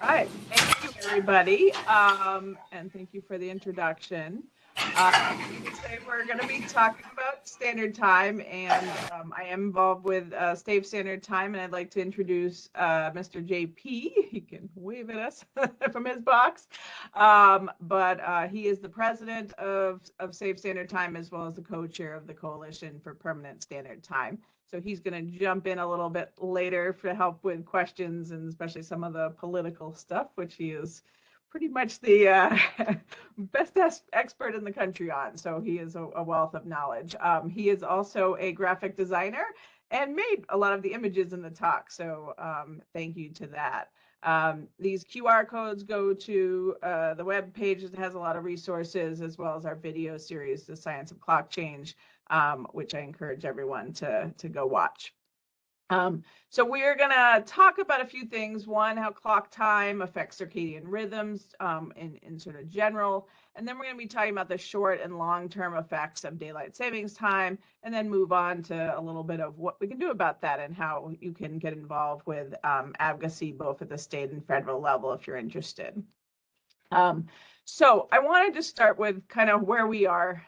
right. Thank you, everybody. And thank you for the introduction. Today we're going to be talking about standard time, and I am involved with State Standard Time, and I'd like to introduce Mr. Jay Pea. He can wave at us from his box, but he is the president of Safe Standard Time, as well as the co-chair of the Coalition for Permanent Standard Time. So he's going to jump in a little bit later to help with questions, and especially some of the political stuff, which he is pretty much the best expert in the country on. So he is a wealth of knowledge. He is also a graphic designer and made a lot of the images in the talk. So thank you to that. These QR codes go to the web page that has a lot of resources, as well as our video series, The Science of Clock Change, which I encourage everyone to go watch. So we're going to talk about a few things. One, how clock time affects circadian rhythms in sort of general. And then we're going to be talking about the short and long-term effects of daylight savings time, and then move on to a little bit of what we can do about that and how you can get involved with advocacy, both at the state and federal level, if you're interested. So I wanted to start with kind of where we are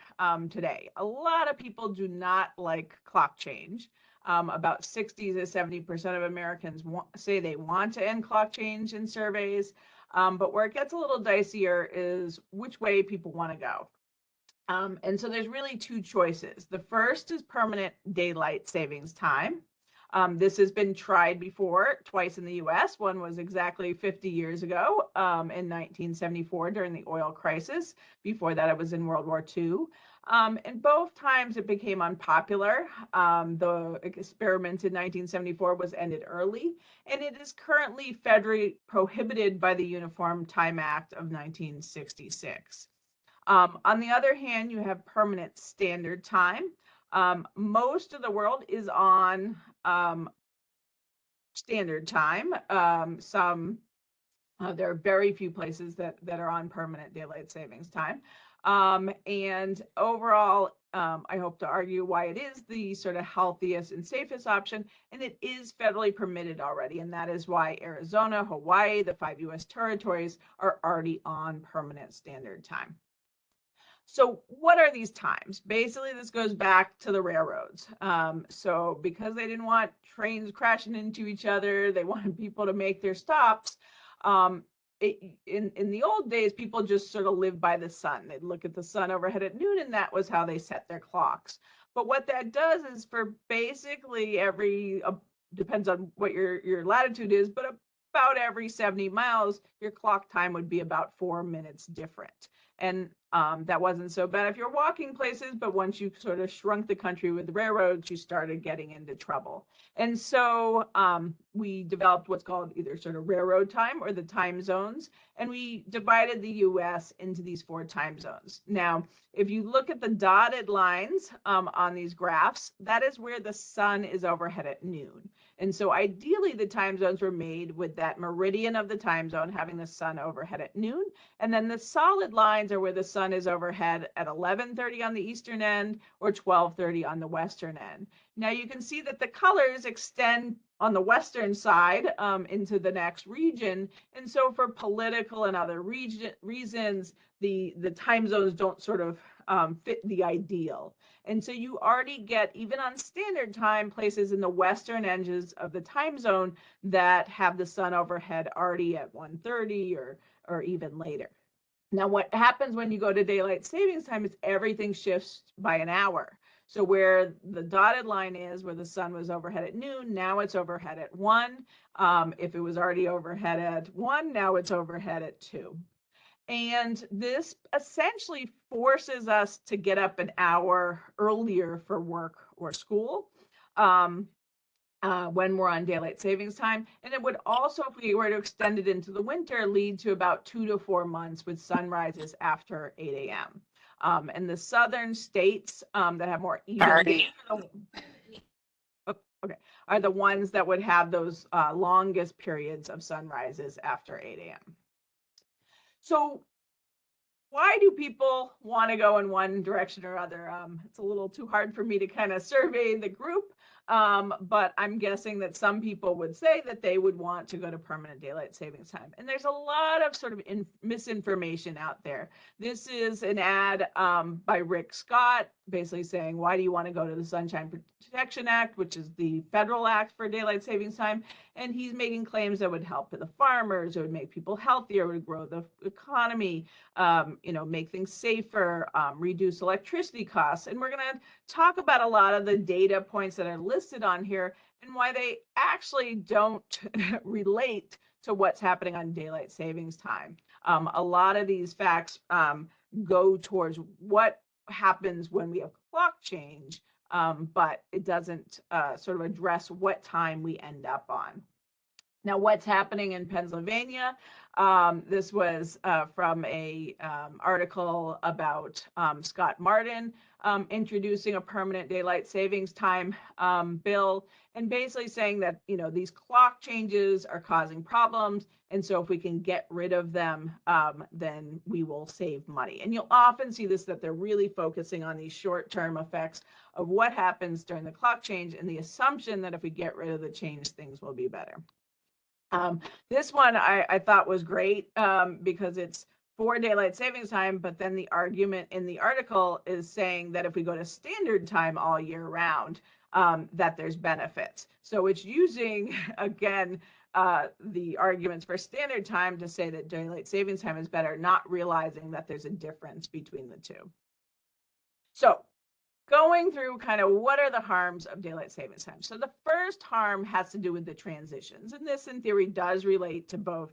today. A lot of people do not like clock change. About 60 to 70% of Americans say they want to end clock change in surveys, but where it gets a little dicier is which way people want to go. And so there's really two choices. The first is permanent daylight savings time. This has been tried before, twice in the US. One was exactly 50 years ago in 1974 during the oil crisis. Before that, it was in World War II. And both times it became unpopular. The experiment in 1974 was ended early, and it is currently federally prohibited by the Uniform Time Act of 1966. On the other hand, you have permanent standard time. Most of the world is on standard time. There are very few places that are on permanent daylight savings time. And overall, I hope to argue why it is the sort of healthiest and safest option, and it is federally permitted already, and that is why Arizona, Hawaii, the 5 US territories are already on permanent standard time. So what are these times? Basically, this goes back to the railroads. So because they didn't want trains crashing into each other, they wanted people to make their stops. In the old days, people just sort of lived by the sun. They'd look at the sun overhead at noon, and that was how they set their clocks. But what that does is for basically every, depends on what your latitude is, but about every 70 miles, your clock time would be about 4 minutes different. And that wasn't so bad if you're walking places, but once you sort of shrunk the country with the railroads, you started getting into trouble. And so we developed what's called either sort of railroad time or the time zones, and we divided the US into these 4 time zones. Now, if you look at the dotted lines on these graphs, that is where the sun is overhead at noon. And so ideally, the time zones were made with that meridian of the time zone having the sun overhead at noon. And then the solid lines are where the sun is overhead at 11:30 on the eastern end or 12:30 on the western end. Now you can see that the colors extend on the western side into the next region. And so for political and other reasons, the time zones don't sort of fit the ideal. And so you already get, even on standard time, places in the western edges of the time zone that have the sun overhead already at 1:30 or even later. Now, what happens when you go to daylight savings time is everything shifts by an hour. So where the dotted line is, where the sun was overhead at noon, now it's overhead at 1. If it was already overhead at 1, now it's overhead at 2. And this essentially forces us to get up an hour earlier for work or school when we're on daylight savings time. And it would also, if we were to extend it into the winter, lead to about 2 to 4 months with sunrises after 8 a.m. And the southern states that have more even days are the ones that would have those longest periods of sunrises after 8 a.m. So why do people want to go in one direction or other? It's a little too hard for me to kind of survey the group, but I'm guessing that some people would say that they would want to go to permanent daylight savings time. And there's a lot of sort of misinformation out there. This is an ad by Rick Scott, basically saying, why do you want to go to the Sunshine Protection Act, which is the federal act for daylight savings time? And he's making claims that would help the farmers, it would make people healthier, it would grow the economy, make things safer, reduce electricity costs. And we're going to talk about a lot of the data points that are listed on here and why they actually don't relate to what's happening on daylight savings time. A lot of these facts go towards what happens when we have clock change, but it doesn't sort of address what time we end up on. Now, what's happening in Pennsylvania? This was from a article about Scott Martin introducing a permanent daylight savings time bill, and basically saying that these clock changes are causing problems, and so if we can get rid of them, then we will save money. And you'll often see this, that they're really focusing on these short-term effects of what happens during the clock change, and the assumption that if we get rid of the change, things will be better. This one I thought was great because it's for daylight savings time, but then the argument in the article is saying that if we go to standard time all year round, that there's benefits. So it's using, again, the arguments for standard time to say that daylight savings time is better, not realizing that there's a difference between the two. So going through kind of what are the harms of daylight savings time. So the first harm has to do with the transitions. And this in theory does relate to both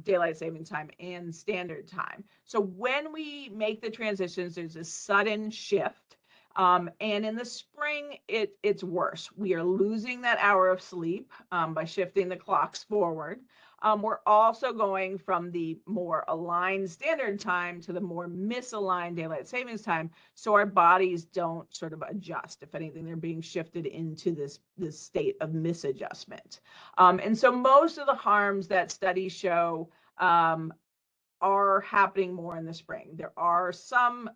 daylight savings time and standard time. So when we make the transitions, there's a sudden shift. And in the spring, it's worse. We are losing that hour of sleep by shifting the clocks forward. We're also going from the more aligned standard time to the more misaligned daylight savings time, so our bodies don't sort of adjust. If anything, they're being shifted into this state of misadjustment. And so most of the harms that studies show are happening more in the spring. There are some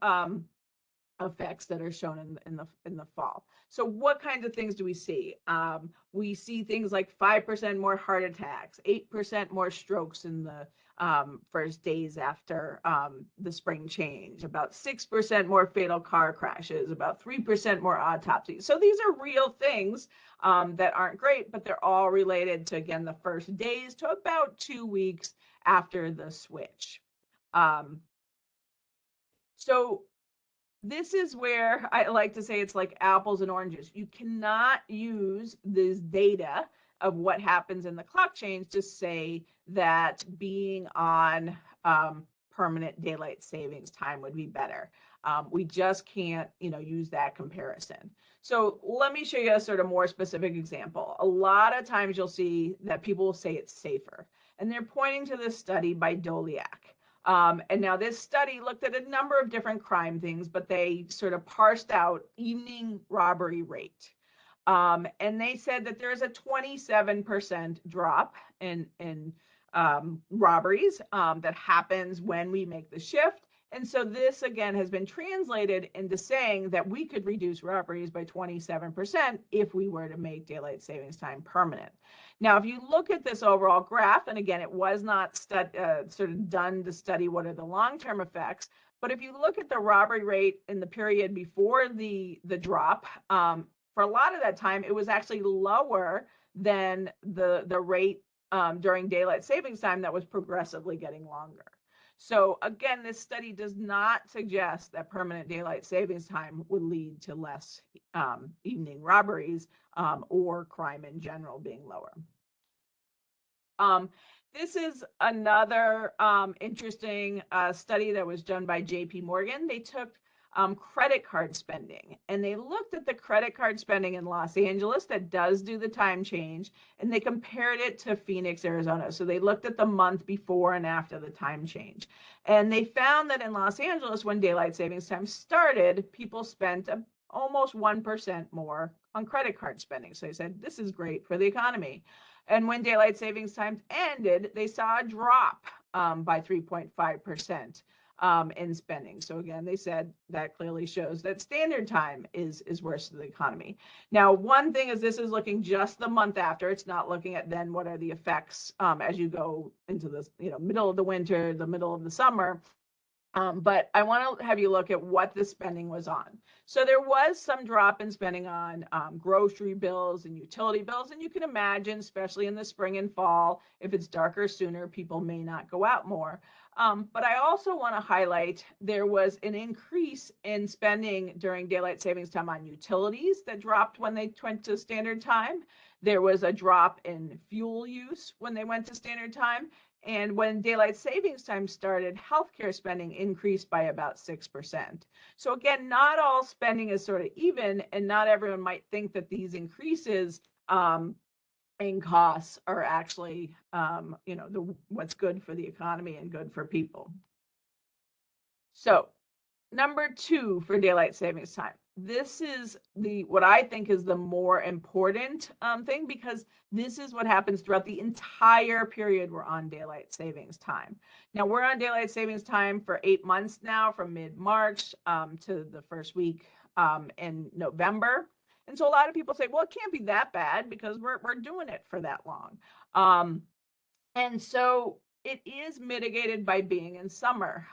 effects that are shown in the fall. So what kinds of things do we see? We see things like 5% more heart attacks, 8% more strokes in the first days after the spring change, about 6% more fatal car crashes, about 3% more autopsies. So these are real things that aren't great, but they're all related to, again, the first days to about 2 weeks after the switch. So this is where I like to say it's like apples and oranges. You cannot use this data of what happens in the clock change to say that being on permanent daylight savings time would be better. We just can't, use that comparison. So let me show you a sort of more specific example. A lot of times you'll see that people will say it's safer, and they're pointing to this study by Doliak. And now this study looked at a number of different crime things, but they sort of parsed out evening robbery rate. And they said that there's a 27% drop in robberies that happens when we make the shift. And so this, again, has been translated into saying that we could reduce robberies by 27% if we were to make daylight savings time permanent. Now, if you look at this overall graph, and again, it was not sort of done to study what are the long-term effects, but if you look at the robbery rate in the period before the drop, for a lot of that time, it was actually lower than the rate during daylight savings time that was progressively getting longer. So again, this study does not suggest that permanent daylight savings time would lead to less evening robberies or crime in general being lower. This is another interesting study that was done by JP Morgan. They took credit card spending, and they looked at the credit card spending in Los Angeles that does do the time change, and they compared it to Phoenix, Arizona. So they looked at the month before and after the time change. And they found that in Los Angeles, when daylight savings time started, people spent almost 1% more on credit card spending. So they said, this is great for the economy. And when daylight savings time ended, they saw a drop by 3.5%. in spending. So again, they said that clearly shows that standard time is worse for the economy. Now, one thing is this is looking just the month after. It's not looking at then what are the effects as you go into the middle of the winter, the middle of the summer. But I want to have you look at what the spending was on. So there was some drop in spending on grocery bills and utility bills. And you can imagine, especially in the spring and fall, if it's darker sooner, people may not go out more. But I also want to highlight there was an increase in spending during daylight savings time on utilities that dropped when they went to standard time. There was a drop in fuel use when they went to standard time. And when daylight savings time started, healthcare spending increased by about 6%. So again, not all spending is sort of even, and not everyone might think that these increases in costs are actually, what's good for the economy and good for people. So number 2 for daylight savings time. This is what I think is the more important thing, because this is what happens throughout the entire period we're on daylight savings time. Now, we're on daylight savings time for 8 months now, from mid-March to the first week in November. And so a lot of people say, well, it can't be that bad because we're doing it for that long. And so it is mitigated by being in summer.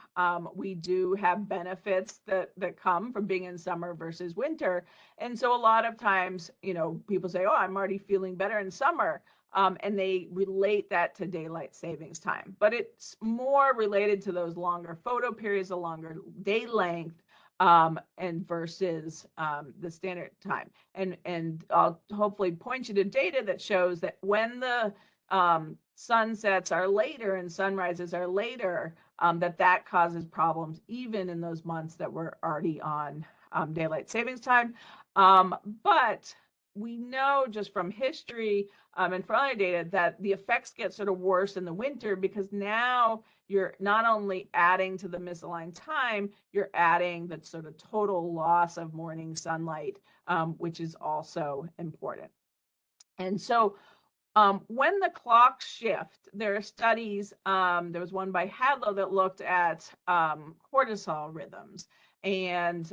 We do have benefits that come from being in summer versus winter. And so a lot of times, people say, oh, I'm already feeling better in summer. And they relate that to daylight savings time. But it's more related to those longer photo periods, the longer day length, and versus the standard time. And I'll hopefully point you to data that shows that when the sunsets are later and sunrises are later, that causes problems even in those months that we're already on daylight savings time. But we know just from history and from other data that the effects get sort of worse in the winter, because now you're not only adding to the misaligned time, you're adding the sort of total loss of morning sunlight, which is also important. And so when the clocks shift, there are studies, there was one by Hadlow that looked at cortisol rhythms and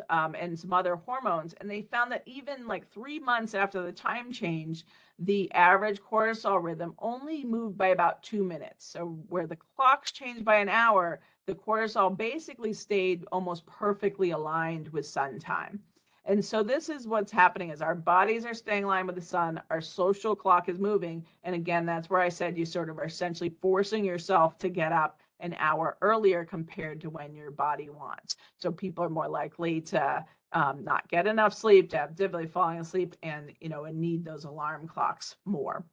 some other hormones. And they found that even like 3 months after the time change, the average cortisol rhythm only moved by about 2 minutes. So where the clocks changed by an hour, the cortisol basically stayed almost perfectly aligned with sun time. And so this is what's happening, is our bodies are staying in line with the sun, our social clock is moving. And again, that's where I said you sort of are essentially forcing yourself to get up an hour earlier compared to when your body wants. So people are more likely to not get enough sleep, to have difficulty falling asleep, and and need those alarm clocks more.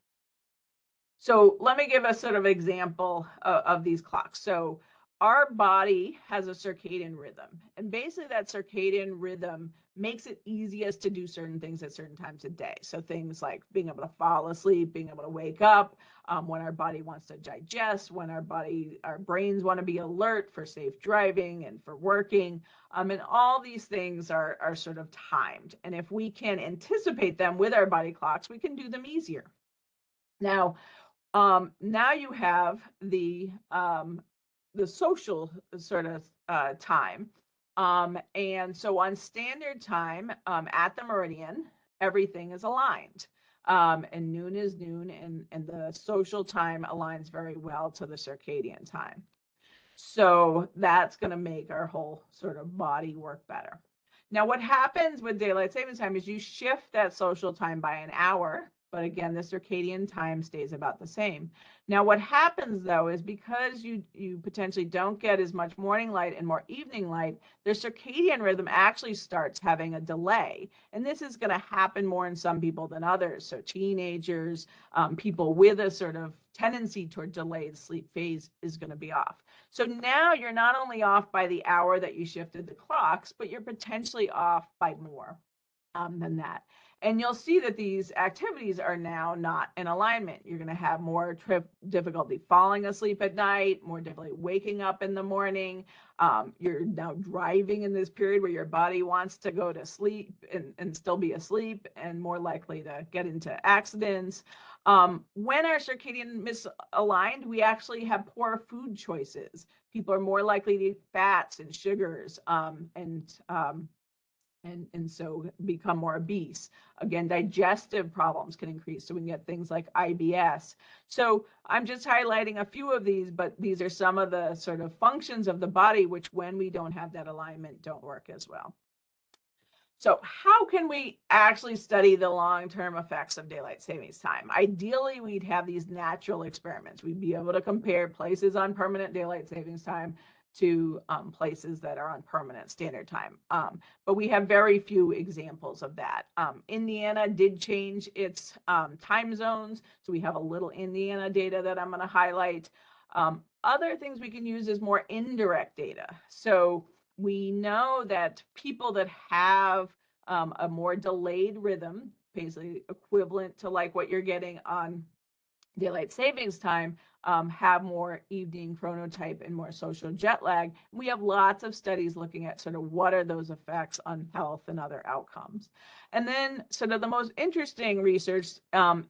So let me give a sort of example of these clocks. So our body has a circadian rhythm, and basically that circadian rhythm makes it easiest to do certain things at certain times of day. So things like being able to fall asleep, being able to wake up, when our body wants to digest, when our brains want to be alert for safe driving and for working. And all these things are sort of timed. And if we can anticipate them with our body clocks, we can do them easier. Now you have the social sort of time. And so on standard time, at the meridian, everything is aligned. And noon is noon, and the social time aligns very well to the circadian time. So that's going to make our whole sort of body work better. Now, what happens with daylight savings time is you shift that social time by an hour, but again, the circadian time stays about the same. Now, what happens though is because you potentially don't get as much morning light and more evening light, their circadian rhythm actually starts having a delay. And this is going to happen more in some people than others. So teenagers, people with a sort of tendency toward delayed sleep phase is going to be off. So now you're not only off by the hour that you shifted the clocks, but you're potentially off by more than that. And you'll see that these activities are now not in alignment. You're going to have more difficulty falling asleep at night, more difficulty waking up in the morning. You're now driving in this period where your body wants to go to sleep and still be asleep, and more likely to get into accidents. When our circadian misaligned, we actually have poor food choices. People are more likely to eat fats and sugars, and so become more obese. Again, digestive problems can increase, so we can get things like IBS. So I'm just highlighting a few of these, but these are some of the sort of functions of the body which, when we don't have that alignment, don't work as well. So how can we actually study the long-term effects of daylight savings time? Ideally, we'd have these natural experiments. We'd be able to compare places on permanent daylight savings time to places that are on permanent standard time. But we have very few examples of that. Indiana did change its time zones, so we have a little Indiana data that I'm going to highlight. Other things we can use is more indirect data. So we know that people that have a more delayed rhythm, basically equivalent to like what you're getting on daylight savings time, have more evening chronotype and more social jet lag. We have lots of studies looking at sort of what are those effects on health and other outcomes. And then sort of the most interesting research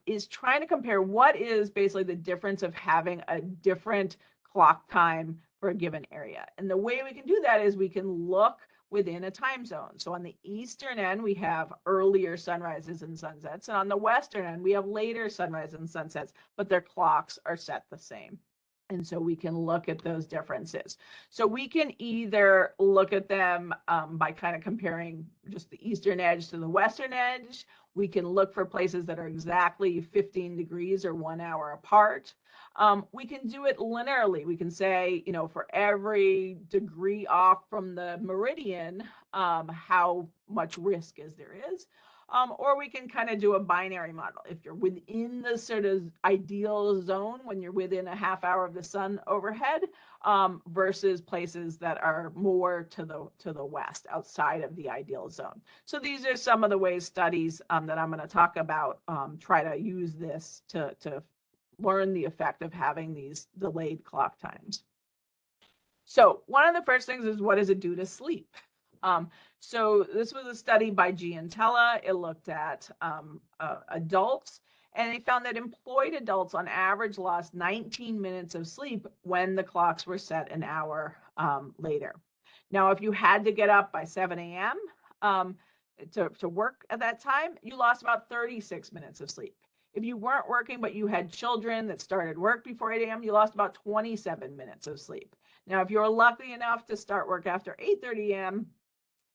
is trying to compare what is basically the difference of having a different clock time for a given area. And the way we can do that is we can look within a time zone. So on the eastern end, we have earlier sunrises and sunsets, and on the western end, we have later sunrise and sunsets, but their clocks are set the same. And so we can look at those differences. So we can either look at them by kind of comparing just the eastern edge to the western edge. We can look for places that are exactly 15 degrees or 1 hour apart. We can do it linearly. We can say, you know, for every degree off from the meridian, how much risk is there is. Or we can kind of do a binary model. If you're within the sort of ideal zone, when you're within a half hour of the sun overhead, versus places that are more to the west, outside of the ideal zone. So these are some of the ways studies that I'm going to talk about try to use this to learn the effect of having these delayed clock times. So one of the first things is, what does it do to sleep? So this was a study by Giantella. It looked at adults, and they found that employed adults on average lost 19 minutes of sleep when the clocks were set an hour later. Now, if you had to get up by 7 a.m. To work at that time, you lost about 36 minutes of sleep. If you weren't working, but you had children that started work before 8 a.m., you lost about 27 minutes of sleep. Now, if you were lucky enough to start work after 8:30 a.m.,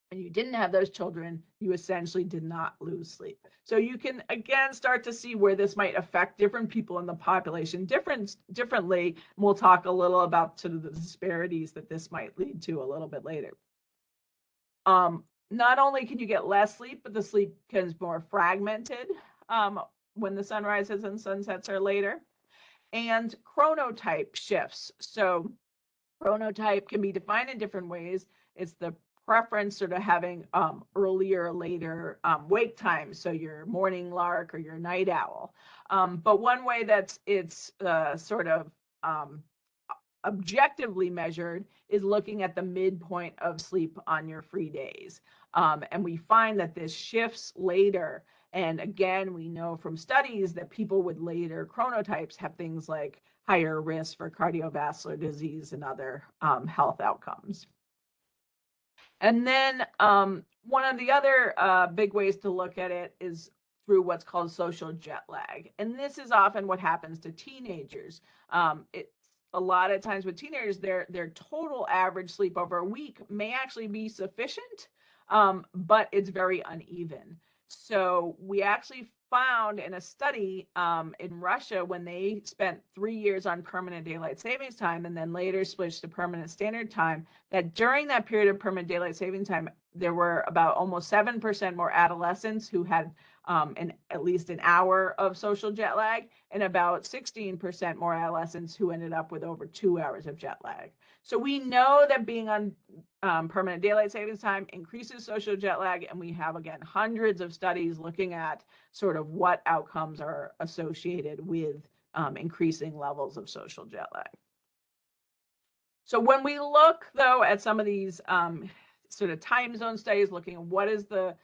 and you didn't have those children, you essentially did not lose sleep. So you can, again, start to see where this might affect different people in the population differently. And we'll talk a little about sort of the disparities that this might lead to a little bit later. Not only can you get less sleep, but the sleep becomes more fragmented when the sunrises and sunsets are later. And chronotype shifts. So chronotype can be defined in different ways. It's the preference sort of having earlier or later wake time, so your morning lark or your night owl. But one way that it's sort of objectively measured is looking at the midpoint of sleep on your free days. And we find that this shifts later. And again, we know from studies that people with later chronotypes have things like higher risk for cardiovascular disease and other health outcomes. And then one of the other big ways to look at it is through what's called social jet lag. And this is often what happens to teenagers. It's a lot of times with teenagers, their total average sleep over a week may actually be sufficient, but it's very uneven. So we actually found in a study in Russia, when they spent 3 years on permanent daylight savings time and then later switched to permanent standard time, that during that period of permanent daylight savings time, there were about almost 7% more adolescents who had and at least an hour of social jet lag, and about 16% more adolescents who ended up with over 2 hours of jet lag. So we know that being on permanent daylight savings time increases social jet lag, and we have, again, hundreds of studies looking at sort of what outcomes are associated with increasing levels of social jet lag. So when we look, though, at some of these sort of time zone studies, looking at what is the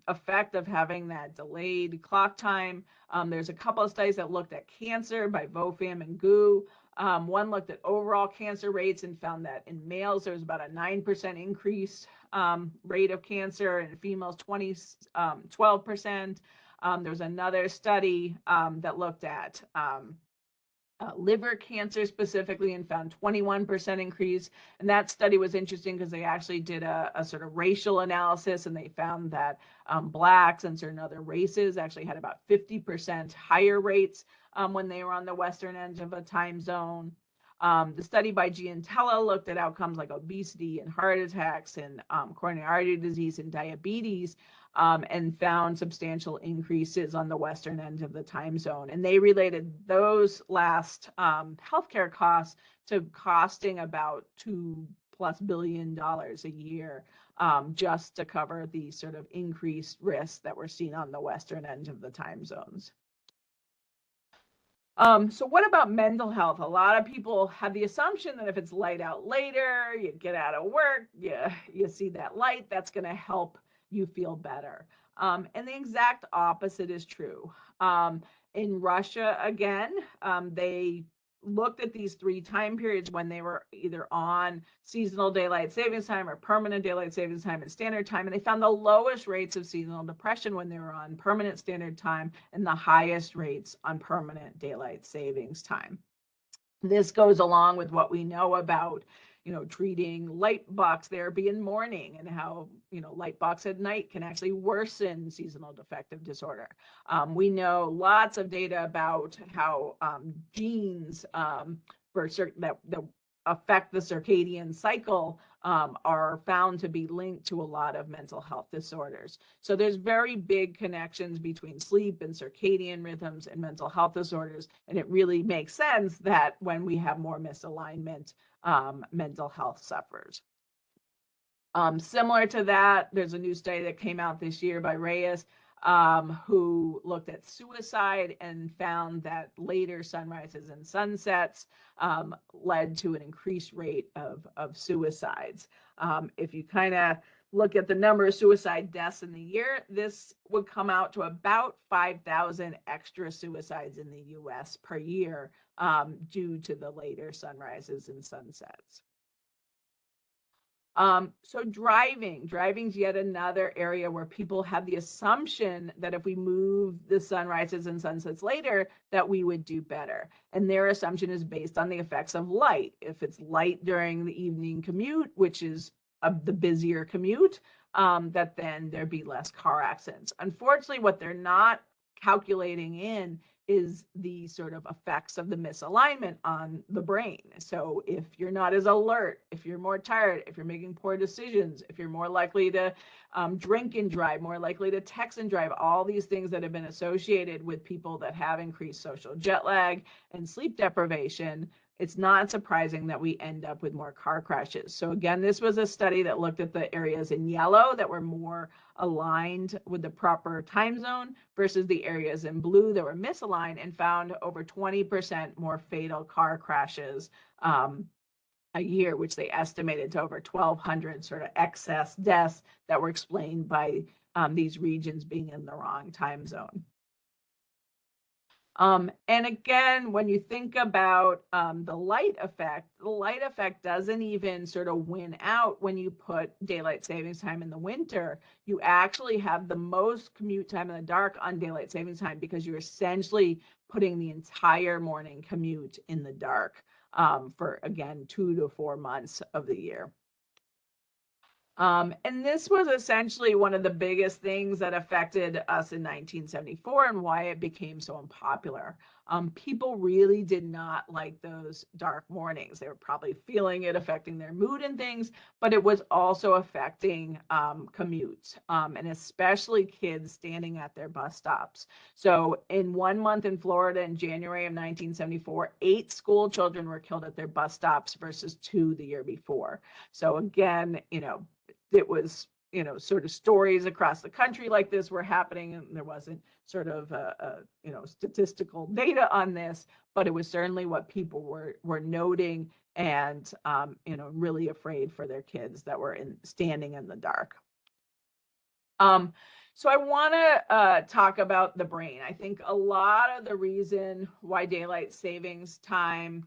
effect of having that delayed clock time, there's a couple of studies that looked at cancer by Vofam and Gu. One looked at overall cancer rates and found that in males, there was about a 9% increase rate of cancer, and in females, 12%. There's another study that looked at liver cancer specifically and found 21% increase. And that study was interesting because they actually did a sort of racial analysis, and they found that Blacks and certain other races actually had about 50% higher rates when they were on the western end of a time zone. The study by Giantella looked at outcomes like obesity and heart attacks and coronary artery disease and diabetes, and found substantial increases on the western end of the time zone. And they related those last healthcare costs to costing about $2+ billion a year just to cover the sort of increased risks that we're seeing on the western end of the time zones. So what about mental health? A lot of people have the assumption that if it's light out later, you get out of work, you see that light, that's going to help you feel better. And the exact opposite is true. In Russia, again, they looked at these 3 time periods when they were either on seasonal daylight savings time or permanent daylight savings time and standard time, and they found the lowest rates of seasonal depression when they were on permanent standard time and the highest rates on permanent daylight savings time. This goes along with what we know about treating light box therapy in morning, and how light box at night can actually worsen seasonal affective disorder. We know lots of data about how genes that affect the circadian cycle are found to be linked to a lot of mental health disorders. So there's very big connections between sleep and circadian rhythms and mental health disorders, and it really makes sense that when we have more misalignment, mental health suffers. Similar to that, there's a new study that came out this year by Reyes, who looked at suicide and found that later sunrises and sunsets led to an increased rate of suicides. If you kind of look at the number of suicide deaths in the year, this would come out to about 5,000 extra suicides in the US per year due to the later sunrises and sunsets. So driving's yet another area where people have the assumption that if we move the sunrises and sunsets later, that we would do better. And their assumption is based on the effects of light. If it's light during the evening commute, which is the busier commute, that then there'd be less car accidents. Unfortunately, what they're not calculating in is the sort of effects of the misalignment on the brain. So if you're not as alert, if you're more tired, if you're making poor decisions, if you're more likely to drink and drive, more likely to text and drive, all these things that have been associated with people that have increased social jet lag and sleep deprivation, it's not surprising that we end up with more car crashes. So again, this was a study that looked at the areas in yellow that were more aligned with the proper time zone versus the areas in blue that were misaligned, and found over 20% more fatal car crashes a year, which they estimated to over 1,200 sort of excess deaths that were explained by these regions being in the wrong time zone. And again, when you think about the light effect doesn't even sort of win out when you put daylight savings time in the winter. You actually have the most commute time in the dark on daylight savings time, because you're essentially putting the entire morning commute in the dark for, again, 2 to 4 months of the year. And this was essentially one of the biggest things that affected us in 1974 and why it became so unpopular. People really did not like those dark mornings. They were probably feeling it affecting their mood and things, but it was also affecting commutes, and especially kids standing at their bus stops. So in 1 month in Florida in January of 1974, 8 school children were killed at their bus stops versus 2 the year before. So again, it was, sort of stories across the country like this were happening, and there wasn't sort of statistical data on this, but it was certainly what people were noting, and really afraid for their kids that were standing in the dark. So I want to talk about the brain. I think a lot of the reason why daylight savings time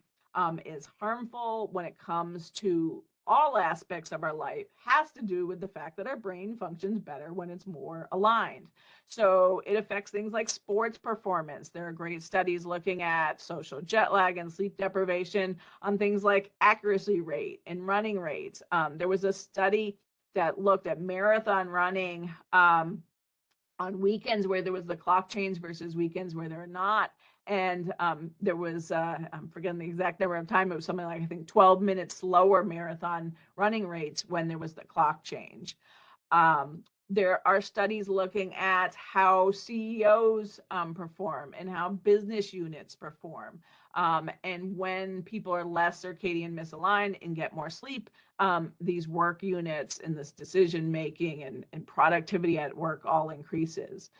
is harmful when it comes to all aspects of our life has to do with the fact that our brain functions better when it's more aligned. So it affects things like sports performance. There are great studies looking at social jet lag and sleep deprivation on things like accuracy rate and running rates. There was a study that looked at marathon running on weekends where there was the clock change versus weekends where there are not. And there was, I'm forgetting the exact number of time, it was something like, I think, 12 minutes slower marathon running rates when there was the clock change. There are studies looking at how CEOs perform and how business units perform. And when people are less circadian misaligned and get more sleep, these work units and this decision making and productivity at work all increases.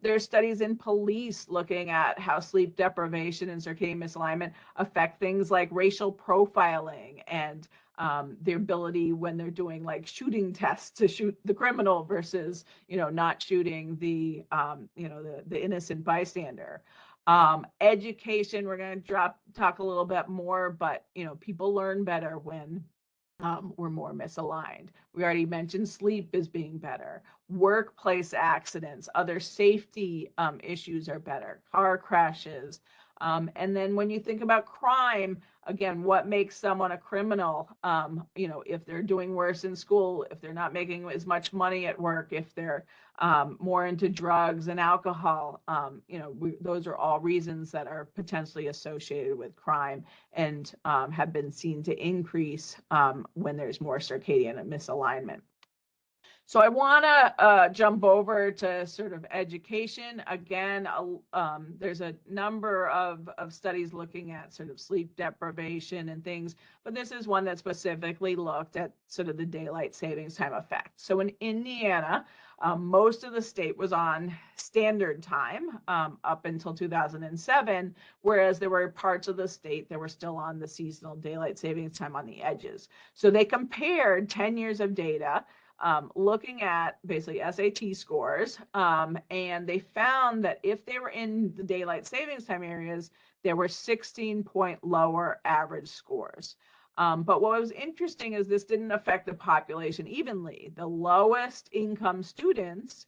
There's studies in police looking at how sleep deprivation and circadian misalignment affect things like racial profiling and their ability when they're doing like shooting tests to shoot the criminal versus not shooting the the innocent bystander. Education, we're going to talk a little bit more, but people learn better when we're more misaligned. We already mentioned sleep as being better. Workplace accidents, other safety issues are better. Car crashes. And then when you think about crime, again, what makes someone a criminal? If they're doing worse in school, if they're not making as much money at work, if they're more into drugs and alcohol, those are all reasons that are potentially associated with crime and have been seen to increase when there's more circadian misalignment. So I want to jump over to sort of education. Again, there's a number of studies looking at sort of sleep deprivation and things, but this is one that specifically looked at sort of the daylight savings time effect. So in Indiana, most of the state was on standard time up until 2007, whereas there were parts of the state that were still on the seasonal daylight savings time on the edges. So they compared 10 years of data looking at basically SAT scores, and they found that if they were in the daylight savings time areas, there were 16-point lower average scores. But what was interesting is this didn't affect the population evenly. The lowest income students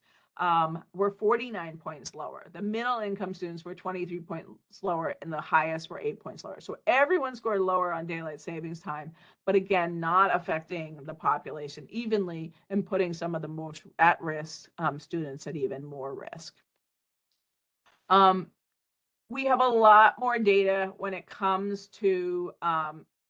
were 49 points lower. The middle income students were 23 points lower, and the highest were 8 points lower. So everyone scored lower on daylight savings time, but again, not affecting the population evenly and putting some of the most at-risk students at even more risk. We have a lot more data when it comes to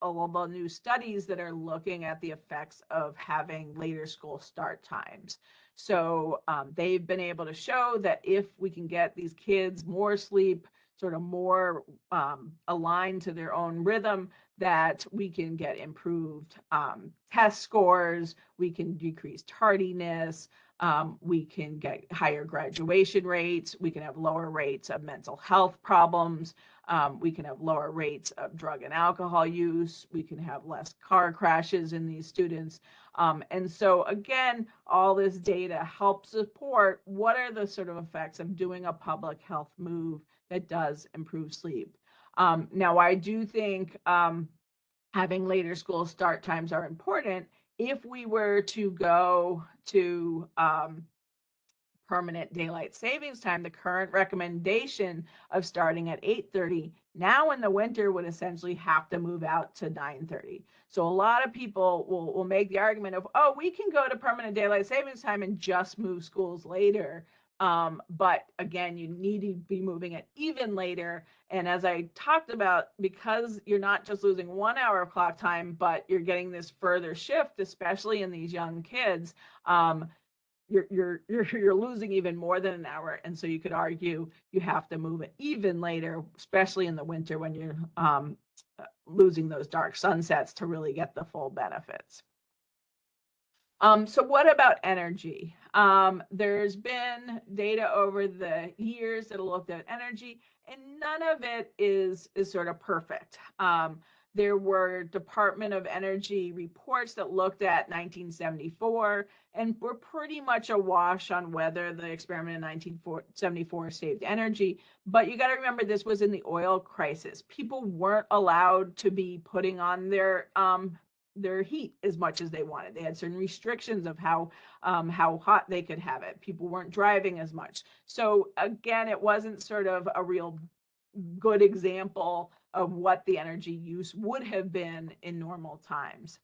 all of the new studies that are looking at the effects of having later school start times. So they've been able to show that if we can get these kids more sleep, sort of more aligned to their own rhythm, that we can get improved test scores, we can decrease tardiness, we can get higher graduation rates, we can have lower rates of mental health problems, we can have lower rates of drug and alcohol use, we can have less car crashes in these students. And so again, all this data helps support what are the sort of effects of doing a public health move that does improve sleep. Now, I do think having later school start times are important. If we were to go to permanent daylight savings time, the current recommendation of starting at 8:30 now in the winter would essentially have to move out to 9:30. So a lot of people will make the argument of, oh, we can go to permanent daylight savings time and just move schools later. But again, you need to be moving it even later. And as I talked about, because you're not just losing 1 hour of clock time, but you're getting this further shift, especially in these young kids, you're losing even more than an hour. And so you could argue you have to move it even later, especially in the winter when you're losing those dark sunsets to really get the full benefits. So what about energy? There's been data over the years that looked at energy, and none of it is sort of perfect. There were Department of Energy reports that looked at 1974 and were pretty much a wash on whether the experiment in 1974 saved energy. But you got to remember, this was in the oil crisis. People weren't allowed to be putting on their heat as much as they wanted. They had certain restrictions of how hot they could have it. People weren't driving as much. So again, it wasn't sort of a real good example of what the energy use would have been in normal times.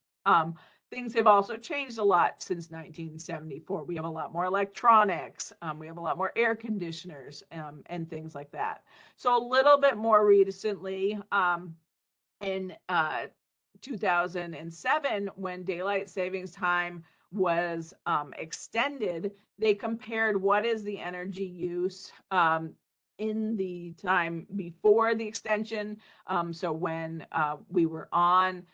Things have also changed a lot since 1974. We have a lot more electronics. We have a lot more air conditioners and things like that. So a little bit more recently, in 2007, when daylight savings time was extended, they compared what is the energy use in the time before the extension. So when we were on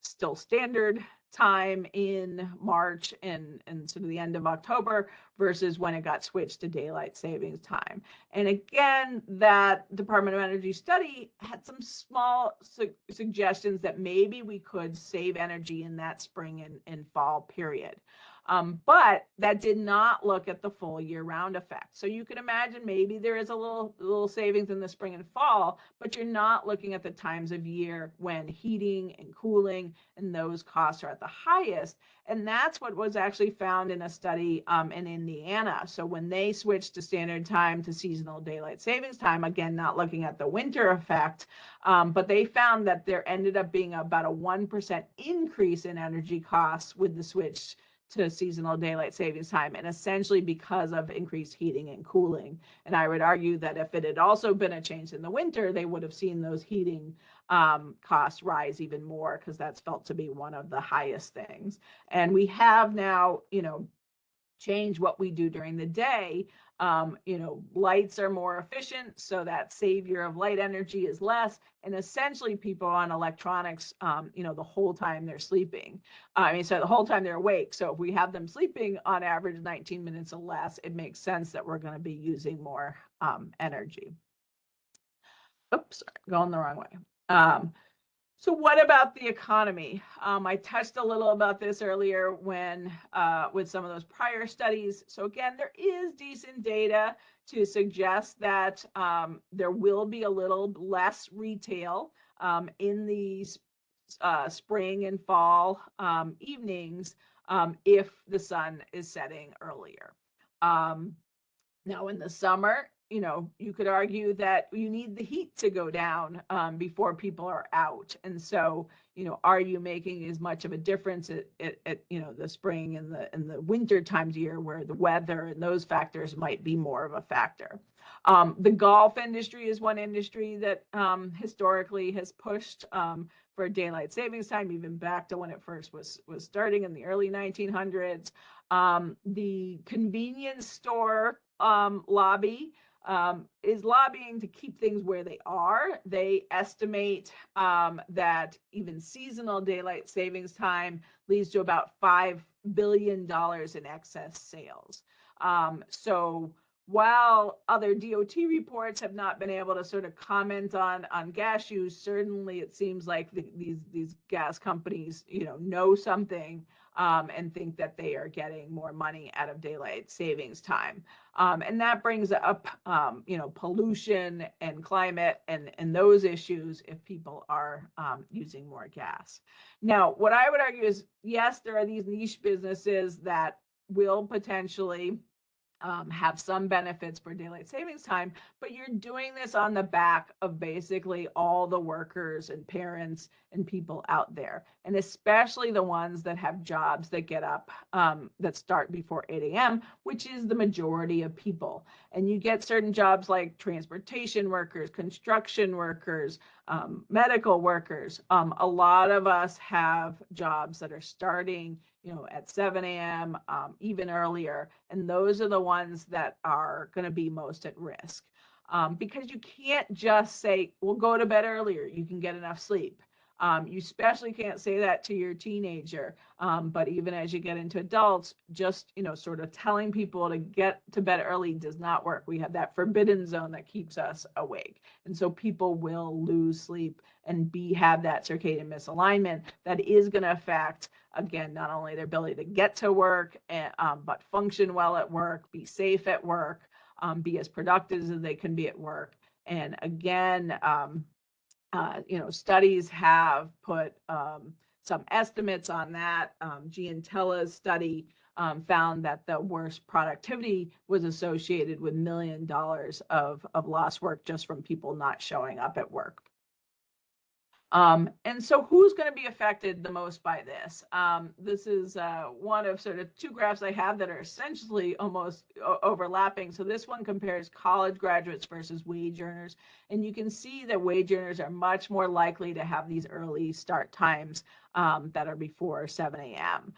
still standard time in March and sort of the end of October versus when it got switched to daylight savings time. And again, that Department of Energy study had some small suggestions that maybe we could save energy in that spring and fall period. But that did not look at the full year-round effect. So you can imagine maybe there is a little savings in the spring and fall, but you're not looking at the times of year when heating and cooling and those costs are at the highest. And that's what was actually found in a study in Indiana. So when they switched to standard time to seasonal daylight savings time, again, not looking at the winter effect, but they found that there ended up being about a 1% increase in energy costs with the switch to seasonal daylight savings time, and essentially because of increased heating and cooling. And I would argue that if it had also been a change in the winter, they would have seen those heating costs rise even more, because that's felt to be one of the highest things. And we have now, change what we do during the day. Lights are more efficient, so that savior of light energy is less. And essentially, people on electronics, the whole time they're sleeping. So the whole time they're awake. So if we have them sleeping on average 19 minutes or less, it makes sense that we're going to be using more energy. Oops, sorry, going the wrong way. So what about the economy? I touched a little about this earlier when with some of those prior studies. So again, there is decent data to suggest that there will be a little less retail in these spring and fall evenings if the sun is setting earlier. Now in the summer, you could argue that you need the heat to go down before people are out. And so, are you making as much of a difference at the spring and the winter times of year where the weather and those factors might be more of a factor? The golf industry is one industry that historically has pushed for daylight savings time, even back to when it first was starting in the early 1900s. The convenience store lobby is lobbying to keep things where they are. They estimate that even seasonal daylight savings time leads to about $5 billion in excess sales. So while other DOT reports have not been able to sort of comment on gas use, certainly it seems like these gas companies, know something and think that they are getting more money out of daylight savings time. And that brings up, pollution and climate and those issues if people are using more gas. Now, what I would argue is, yes, there are these niche businesses that will potentially have some benefits for daylight savings time, but you're doing this on the back of basically all the workers and parents and people out there, and especially the ones that have jobs that get up, that start before 8 a.m., which is the majority of people. And you get certain jobs like transportation workers, construction workers, medical workers. A lot of us have jobs that are starting at 7 a.m., even earlier. And those are the ones that are going to be most at risk. Because you can't just say, well, go to bed earlier, you can get enough sleep. You especially can't say that to your teenager. But even as you get into adults, just, sort of telling people to get to bed early does not work. We have that forbidden zone that keeps us awake. And so people will lose sleep and have that circadian misalignment that is going to affect, again, not only their ability to get to work, but function well at work, be safe at work, be as productive as they can be at work. And again, studies have put some estimates on that. Giantella's study found that the worst productivity was associated with $1 million of lost work just from people not showing up at work. And so who's going to be affected the most by this? This is one of sort of two graphs I have that are essentially almost overlapping. So this one compares college graduates versus wage earners. And you can see that wage earners are much more likely to have these early start times that are before 7 a.m.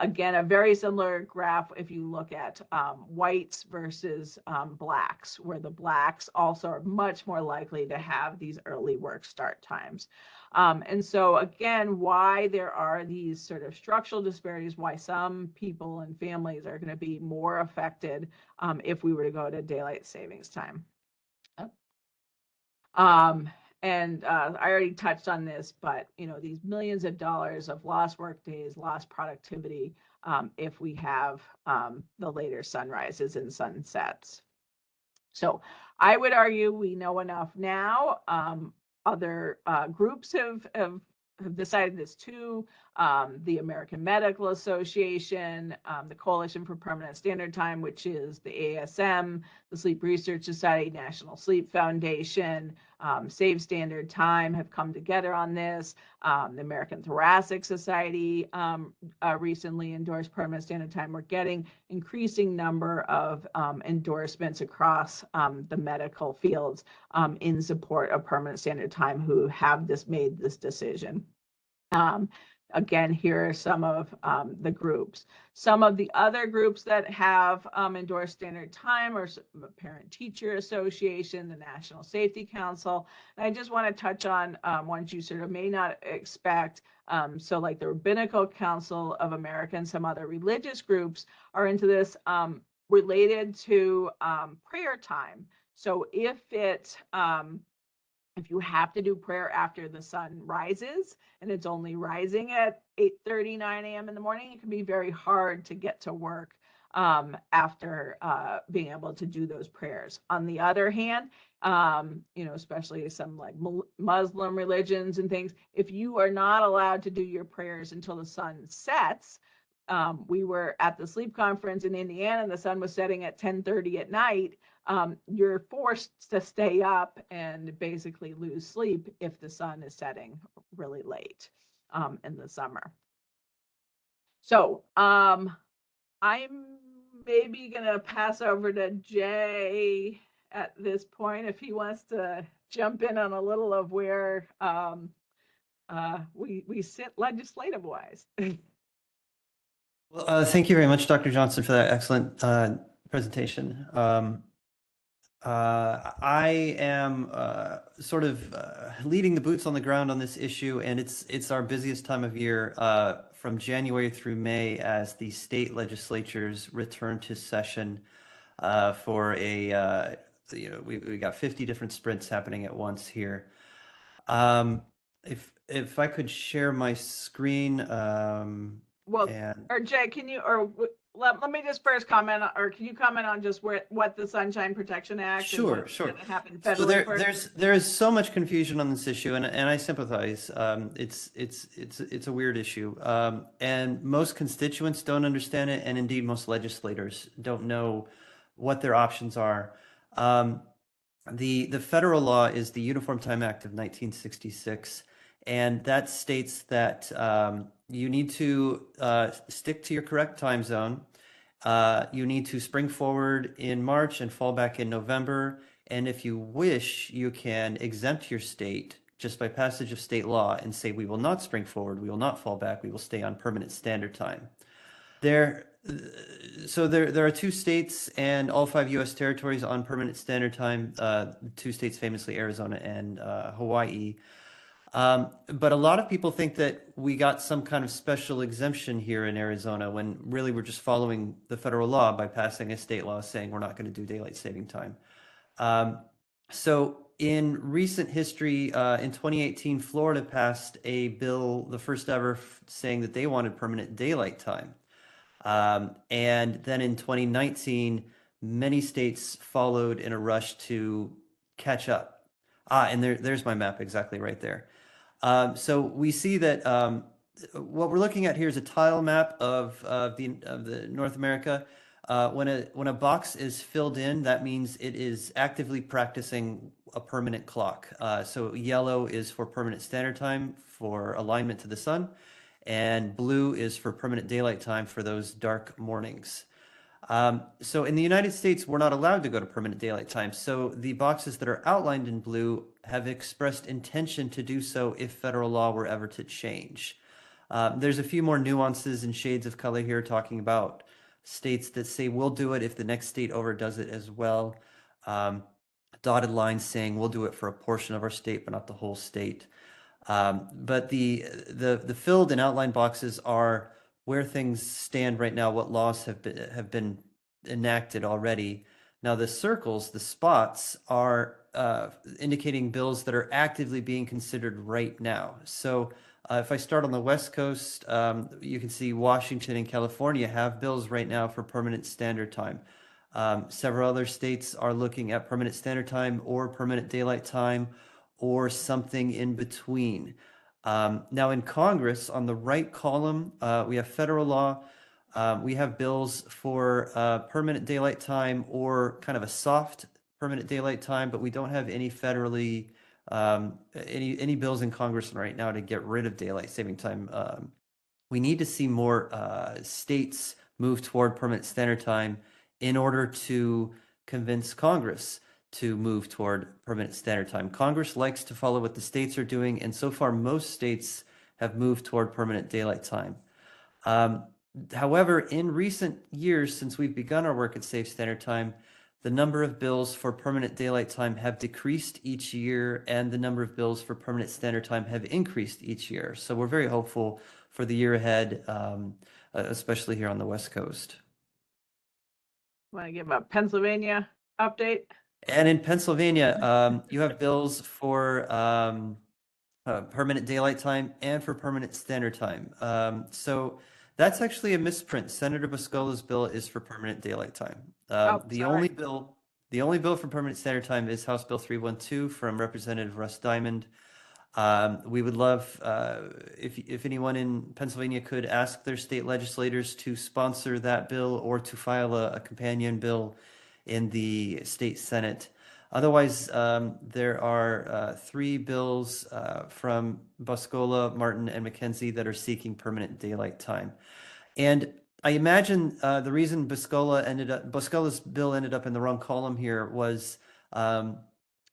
Again, a very similar graph if you look at whites versus blacks, where the blacks also are much more likely to have these early work start times. And so again, why there are these sort of structural disparities, why some people and families are going to be more affected if we were to go to daylight savings time. And I already touched on this, but these millions of dollars of lost work days, lost productivity, if we have the later sunrises and sunsets. So I would argue we know enough now. Other groups have decided this too. The American Medical Association, the Coalition for Permanent Standard Time, which is the ASM, the Sleep Research Society, National Sleep Foundation, Save Standard Time have come together on this. The American Thoracic Society recently endorsed permanent standard time. We're getting increasing number of endorsements across the medical fields in support of permanent standard time who have made this decision. Again, here are some of the groups. Some of the other groups that have endorsed standard time are Parent-Teacher Association, the National Safety Council. And I just want to touch on ones you sort of may not expect. So like the Rabbinical Council of America and some other religious groups are into this related to prayer time. So if you have to do prayer after the sun rises and it's only rising at 8:39 a.m. in the morning, it can be very hard to get to work after being able to do those prayers. On the other hand, especially some like Muslim religions and things, if you are not allowed to do your prayers until the sun sets, we were at the sleep conference in Indiana and the sun was setting at 10:30 at night. You're forced to stay up and basically lose sleep if the sun is setting really late in the summer. So I'm maybe going to pass over to Jay at this point if he wants to jump in on a little of where we sit legislative wise. Well, thank you very much, Dr. Johnson, for that excellent presentation. I am sort of leading the boots on the ground on this issue, and it's our busiest time of year from January through May as the state legislatures return to session for a, we got 50 different sprints happening at once here. If I could share my screen. Well, or Jay, can you, or let me just first comment, or can you comment on just what the Sunshine Protection Act? Sure. Happened so federally there is so much confusion on this issue, and I sympathize. It's a weird issue, and most constituents don't understand it, and indeed most legislators don't know what their options are. The federal law is the Uniform Time Act of 1966, and that states that you need to stick to your correct time zone. You need to spring forward in March and fall back in November. And if you wish, you can exempt your state just by passage of state law and say, we will not spring forward, we will not fall back, we will stay on permanent standard time. There are 2 states and all 5 U.S. territories on permanent standard time. 2 states, famously Arizona and Hawaii. But a lot of people think that we got some kind of special exemption here in Arizona when really we're just following the federal law by passing a state law saying we're not going to do daylight saving time. So in recent history, in 2018, Florida passed a bill, the first ever, saying that they wanted permanent daylight time. And then in 2019, many states followed in a rush to catch up. And there's my map exactly right there. So we see that what we're looking at here is a tile map of the North America. When a box is filled in, that means it is actively practicing a permanent clock. So yellow is for permanent standard time for alignment to the sun, and blue is for permanent daylight time for those dark mornings. So in the United States, we're not allowed to go to permanent daylight time. So the boxes that are outlined in blue have expressed intention to do so if federal law were ever to change. There's a few more nuances and shades of color here talking about states that say we'll do it if the next state overdoes it as well. Dotted lines saying we'll do it for a portion of our state, but not the whole state. But the filled and outlined boxes are where things stand right now, what laws have been enacted already. Now the circles, the spots, are indicating bills that are actively being considered right now. So if I start on the West Coast, you can see Washington and California have bills right now for permanent standard time. Several other states are looking at permanent standard time or permanent daylight time or something in between. Now in Congress, on the right column, we have federal law. We have bills for permanent daylight time or kind of a soft permanent daylight time, but we don't have any federally, any bills in Congress right now to get rid of daylight saving time. We need to see more states move toward permanent standard time in order to convince Congress to move toward permanent standard time. Congress likes to follow what the states are doing, and so far most states have moved toward permanent daylight time. However, in recent years, since we've begun our work at Safe Standard Time, the number of bills for permanent daylight time have decreased each year, and the number of bills for permanent standard time have increased each year. So we're very hopeful for the year ahead, especially here on the West Coast. Want to give a Pennsylvania update? And in Pennsylvania, you have bills for permanent daylight time and for permanent standard time. So that's actually a misprint. Senator Boscola's bill is for permanent daylight time. The only bill for permanent standard time is House Bill 312 from Representative Russ Diamond. We would love if anyone in Pennsylvania could ask their state legislators to sponsor that bill or to file a companion bill in the state Senate. Otherwise, there are 3 bills from Boscola, Martin, and McKenzie that are seeking permanent daylight time. And I imagine the reason Boscola's bill ended up in the wrong column here was on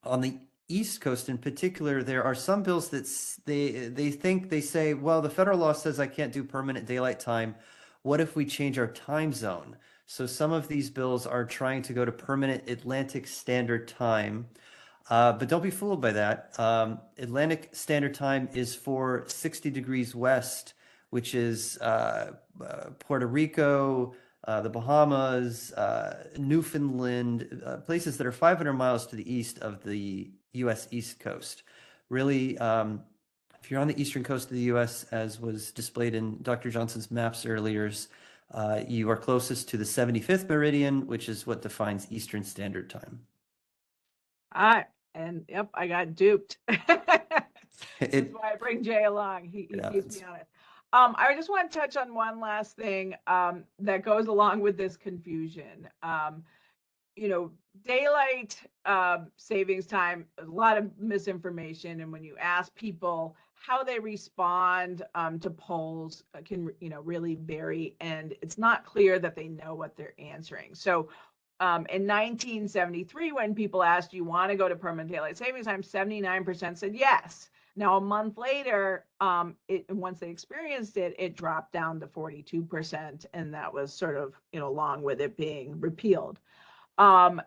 the East Coast in particular, there are some bills that they say, well, the federal law says I can't do permanent daylight time. What if we change our time zone? So some of these bills are trying to go to permanent Atlantic Standard Time, but don't be fooled by that. Atlantic Standard Time is for 60 degrees west, which is Puerto Rico, the Bahamas, Newfoundland, places that are 500 miles to the east of the U.S. East Coast. Really, if you're on the eastern coast of the U.S., as was displayed in Dr. Johnson's maps earlier, you are closest to the 75th meridian, which is what defines Eastern Standard Time. Yep, I got duped. That's why I bring Jay along. He keeps me on it. I just want to touch on one last thing that goes along with this confusion. daylight savings time, a lot of misinformation. And when you ask people how they respond to polls can, really vary. And it's not clear that they know what they're answering. So in 1973, when people asked, do you want to go to permanent daylight savings time, 79% said yes. Now, a month later, once they experienced it, it dropped down to 42%. And that was sort of, along with it being repealed.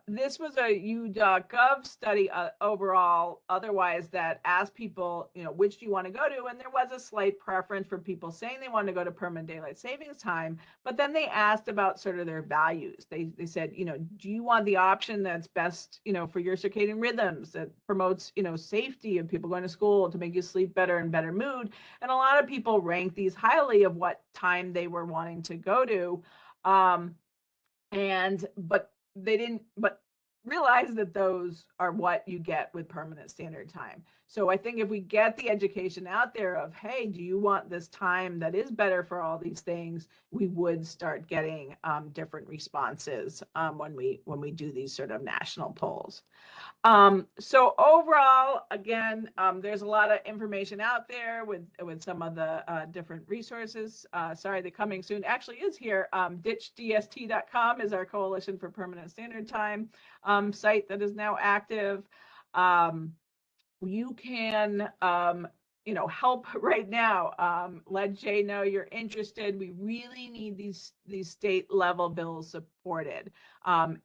This was a u.gov study overall, otherwise, that asked people, which do you want to go to? And there was a slight preference for people saying they wanted to go to permanent daylight savings time, but then they asked about sort of their values. They said, do you want the option that's best, for your circadian rhythms, that promotes, safety of people going to school, to make you sleep better and better mood? And a lot of people ranked these highly of what time they were wanting to go to. But they didn't realize that those are what you get with permanent standard time. So I think if we get the education out there of, hey, do you want this time that is better for all these things, we would start getting different responses when we do these sort of national polls. So overall, again, there's a lot of information out there with some of the different resources. Sorry, the coming soon actually is here. ditchdst.com is our Coalition for Permanent Standard Time site that is now active. You can help right now. Let Jay know you're interested. We really need these state level bills supported.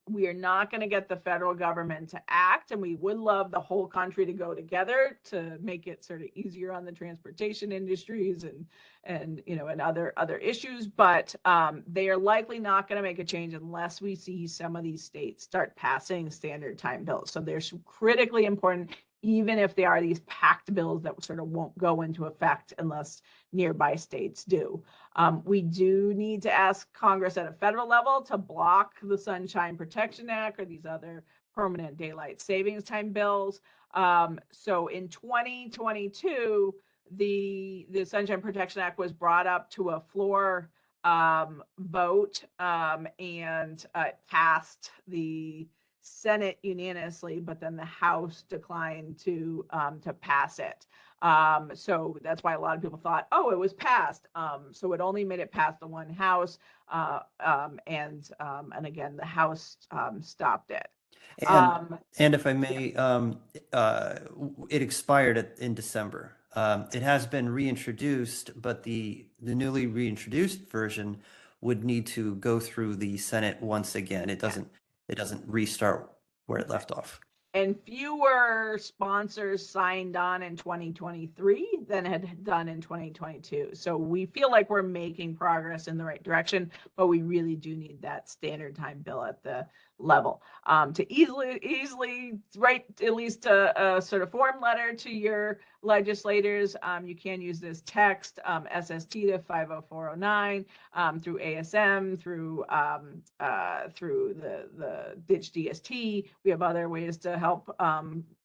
We are not going to get the federal government to act, and we would love the whole country to go together to make it sort of easier on the transportation industries and other issues. But they are likely not going to make a change unless we see some of these states start passing standard time bills. So they're critically important, even if they are these packed bills that sort of won't go into effect unless nearby states do. We do need to ask Congress at a federal level to block the Sunshine Protection Act or these other permanent daylight savings time bills. So in 2022, the Sunshine Protection Act was brought up to a floor vote and passed the Senate unanimously, but then the House declined to pass it. So that's why a lot of people thought, oh, it was passed. So it only made it past the one House, and again, the House stopped it. And if I may, it expired in December. It has been reintroduced, but the newly reintroduced version would need to go through the Senate once again. It doesn't restart where it left off. And fewer sponsors signed on in 2023 than had done in 2022. So we feel like we're making progress in the right direction, but we really do need that standard time bill at the level to easily write at least a sort of form letter to your legislators. You can use this text SST to 50409 through ASM, through the Ditch DST. We have other ways to help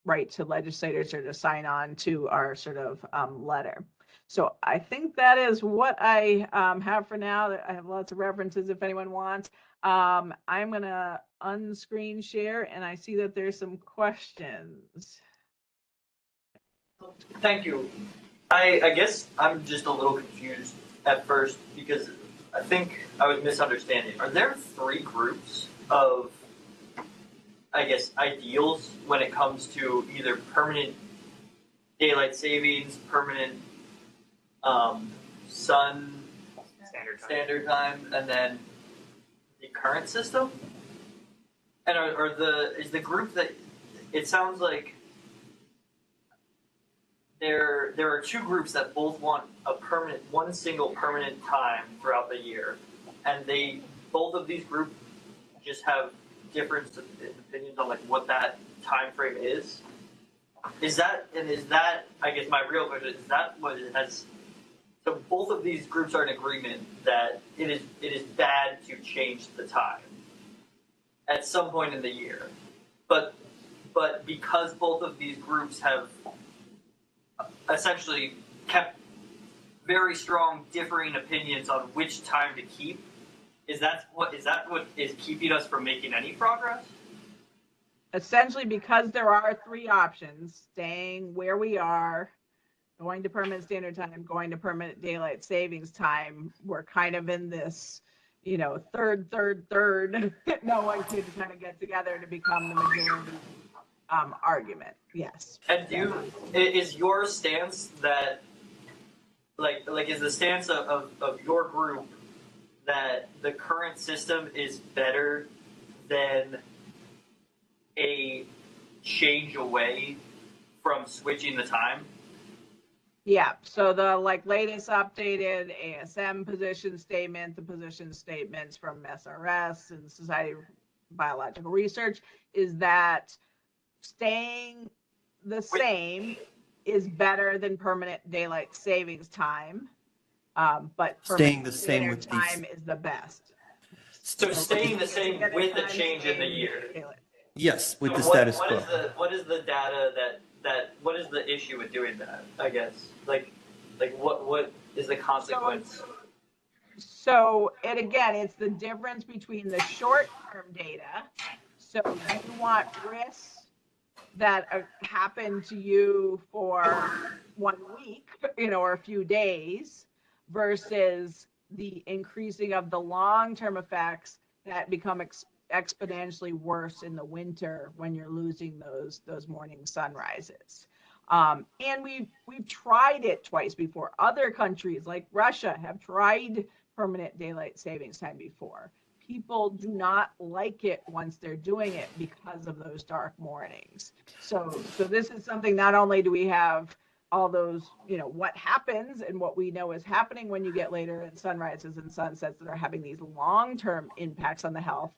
write to legislators or to sign on to our sort of letter. So I think that is what I have for now. I have lots of references if anyone wants. I'm going to unscreen share, and I see that there's some questions. Thank you. I guess I'm just a little confused at first because I think I was misunderstanding. Are there 3 groups of, I guess, ideals when it comes to either permanent daylight savings, permanent sun standard time, and then the current system? And is the group that it sounds like there are 2 groups that both want one single permanent time throughout the year, and both of these groups just have different opinions on like what that time frame is. Is that I guess my real question is that what it has? So both of these groups are in agreement that it is bad to change the time at some point in the year, but because both of these groups have essentially kept very strong differing opinions on which time to keep, is that what is keeping us from making any progress? essentially, because there are three options, staying where we are, going to permanent standard time, going to permanent daylight savings time, we're kind of in this, third, no one could kind of get together to become the majority argument. Yes. And is your stance that, like is the stance of your group that the current system is better than a change away from switching the time? Yeah, so the latest updated ASM position statement, the position statements from SRS and Society of Biological Research is that staying the same is better than permanent daylight savings time, but Staying the same with time is the best. So staying the same with a change in the year. Yes, with the So status quo. What is the data that what is the issue with doing that? I guess what is the consequence? So it's the difference between the short-term data. So you want risks that happen to you for 1 week, or a few days, versus the increasing of the long-term effects that become exponentially worse in the winter when you're losing those morning sunrises. And we've tried it twice before. Other countries like Russia have tried permanent daylight savings time before. People do not like it once they're doing it because of those dark mornings. So this is something, not only do we have all those, what happens and what we know is happening when you get later in sunrises and sunsets that are having these long-term impacts on the health.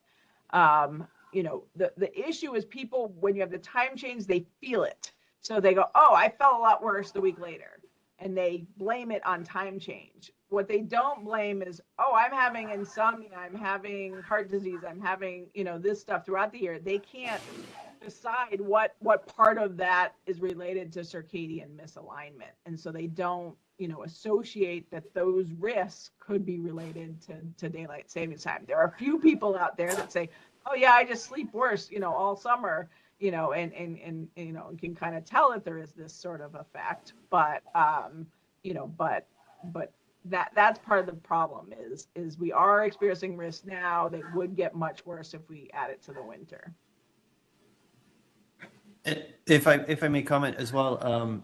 The issue is people, when you have the time change, they feel it. So they go, oh, I felt a lot worse the week later. And they blame it on time change. What they don't blame is, oh, I'm having insomnia, I'm having heart disease, I'm having, this stuff throughout the year. They can't decide what part of that is related to circadian misalignment. And so they don't, associate that those risks could be related to daylight savings time. There are a few people out there that say, oh yeah, I just sleep worse, all summer, and can kind of tell that there is this sort of effect, but that's part of the problem is we are experiencing risks now that would get much worse if we add it to the winter. If I may comment as well,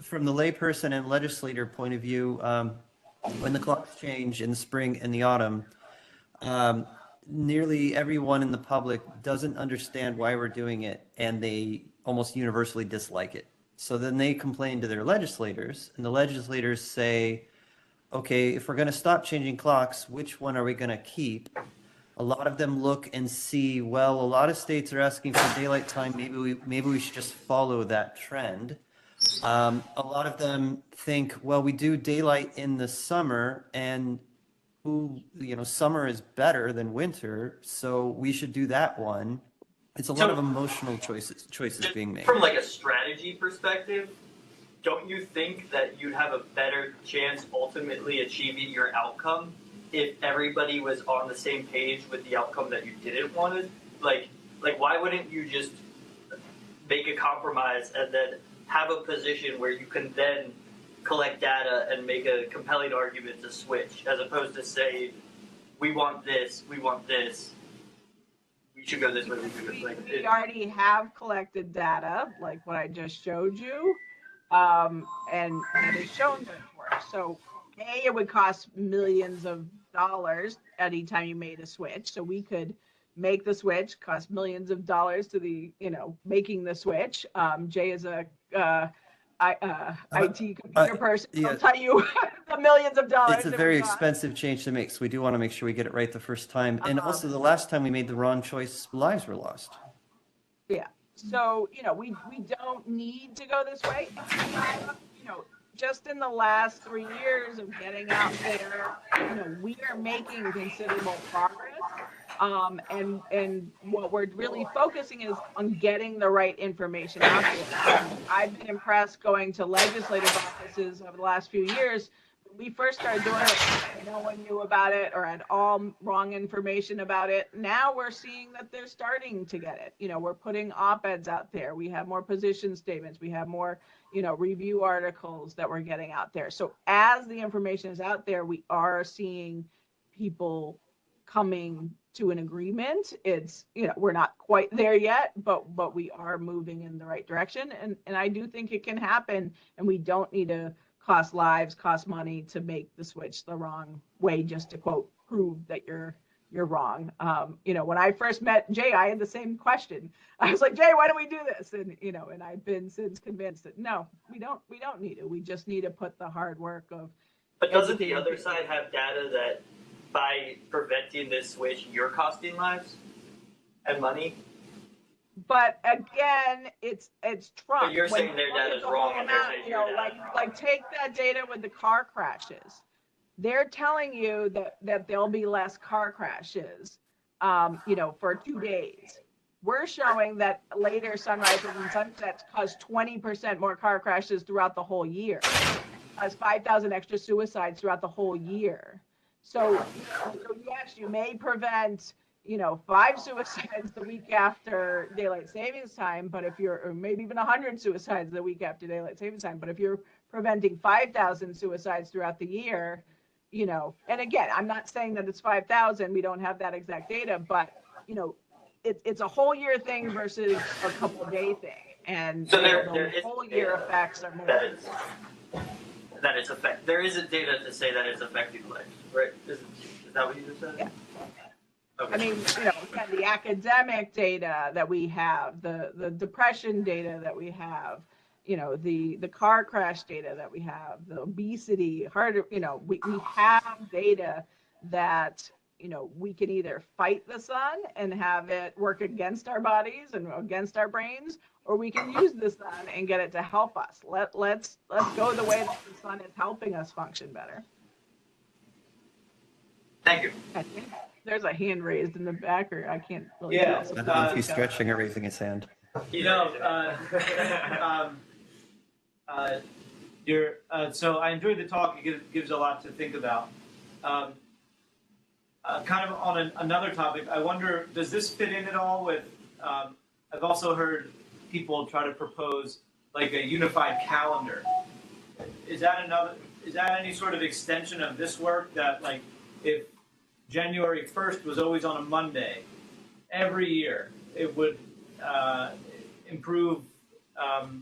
from the layperson and legislator point of view, when the clocks change in the spring and the autumn, nearly everyone in the public doesn't understand why we're doing it, and they almost universally dislike it. So then they complain to their legislators, and the legislators say, okay, if we're going to stop changing clocks, which one are we going to keep? A lot of them look and see, well, a lot of states are asking for daylight time. Maybe we should just follow that trend. A lot of them think, well, we do daylight in the summer, and summer is better than winter, so we should do that one. It's a lot of emotional choices being made. From a strategy perspective, don't you think that you'd have a better chance ultimately achieving your outcome if everybody was on the same page with the outcome that you didn't want to? Why wouldn't you just make a compromise and then have a position where you can then collect data and make a compelling argument to switch, as opposed to say, we want this, we should go this way. We already have collected data, like what I just showed you, and it has shown that it works. So, it would cost millions of dollars anytime you made a switch. So we could make the switch, cost millions of dollars to the, making the switch. Jay is a IT computer person. Yeah. I'll tell you the millions of dollars. It's a very expensive change to make, so we do want to make sure we get it right the first time. And also, the last time we made the wrong choice, lives were lost. Yeah. So, we don't need to go this way. Just in the last 3 years of getting out there, we are making considerable progress. And what we're really focusing is on getting the right information out there. I've been impressed going to legislative offices over the last few years. we first started doing it, no one knew about it or had all wrong information about it. Now we're seeing that they're starting to get it. We're putting op-eds out there. We have more position statements. We have more, review articles that we're getting out there. So as the information is out there, we are seeing people coming to an agreement. It's, we're not quite there yet, but we are moving in the right direction. And I do think it can happen, and we don't need to cost lives, cost money to make the switch the wrong way just to quote prove that you're wrong. When I first met Jay, I had the same question. I was like, Jay, why don't we do this? And and I've been since convinced that no, we don't need it. We just need to put the hard work of. But doesn't the other side have data that by preventing this switch, you're costing lives and money? But again, it's Trump. But you're saying their data is wrong, and they're saying your data. Like take that data with the car crashes. They're telling you that there'll be less car crashes, for 2 days. We're showing that later sunrises and sunsets cause 20% more car crashes throughout the whole year. Cause 5,000 extra suicides throughout the whole year. So yes, you may prevent 5 suicides the week after daylight savings time, but or maybe even 100 suicides the week after daylight savings time, but if you're preventing 5,000 suicides throughout the year, and again, I'm not saying that it's 5,000, we don't have that exact data, but it's a whole year thing versus a couple day thing, and so the whole year effects are more. That it's there isn't data to say that it's affecting life, right? Is that what you just said? Yeah. Okay. I mean, again, the academic data that we have, the depression data that we have, the car crash data that we have, the obesity, we have data that, we can either fight the sun and have it work against our bodies and against our brains, or we can use the sun and get it to help us. Let's go the way that the sun is helping us function better. Thank you. I think there's a hand raised in the back, or I can't really Yeah, tell. I don't know if he's stretching or raising his hand. So I enjoyed the talk. It gives a lot to think about. Kind of on another topic, I wonder, does this fit in at all with, I've also heard people try to propose like a unified calendar. Is that any sort of extension of this work, that like if January 1st was always on a Monday, every year it would improve